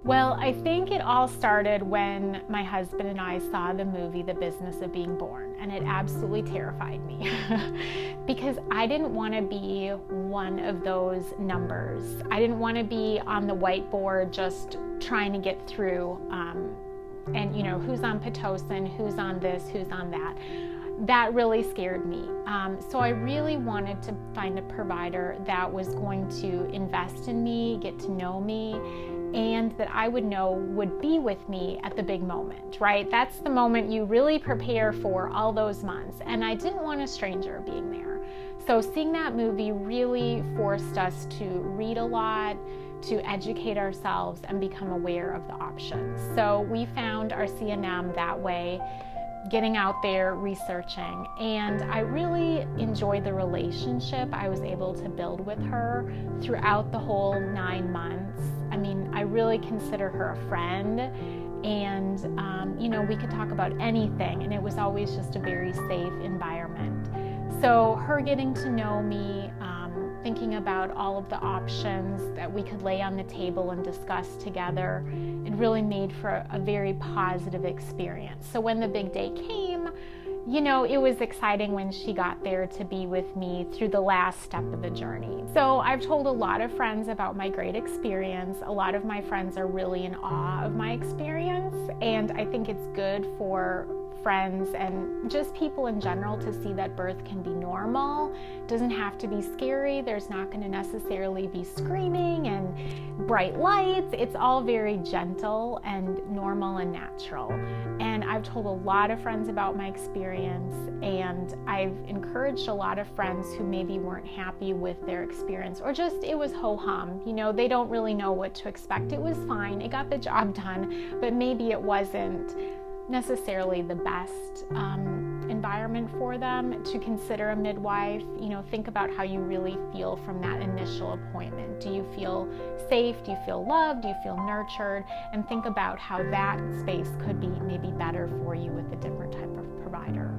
Well, I think it all started when my husband and I saw the movie The Business of Being Born, and it absolutely terrified me because I didn't want to be one of those numbers. I didn't want to be on the whiteboard just trying to get through and who's on Pitocin, who's on this, who's on that. That really scared me. So I really wanted to find a provider that was going to invest in me, get to know me, and that I would know would be with me at the big moment, right? That's the moment you really prepare for all those months. And I didn't want a stranger being there. So seeing that movie really forced us to read a lot, to educate ourselves and become aware of the options. So we found our CNM that way, getting out there, researching, and I really enjoyed the relationship I was able to build with her throughout the whole 9 months. I mean, I really consider her a friend, and we could talk about anything, and it was always just a very safe environment. So her getting to know me, thinking about all of the options that we could lay on the table and discuss together, it really made for a very positive experience. So when the big day came, it was exciting when she got there to be with me through the last step of the journey. So I've told a lot of friends about my great experience. A lot of my friends are really in awe of my experience, and I think it's good for friends and just people in general to see that birth can be normal. It doesn't have to be scary. There's not going to necessarily be screaming and bright lights. It's all very gentle and normal and natural. And I've told a lot of friends about my experience, and I've encouraged a lot of friends who maybe weren't happy with their experience, or just it was ho-hum. They don't really know what to expect. It was fine. It got the job done, but maybe it wasn't necessarily the best environment for them to consider a midwife. Think about how you really feel from that initial appointment. Do you feel safe? Do you feel loved? Do you feel nurtured? And think about how that space could be maybe better for you with a different type of provider.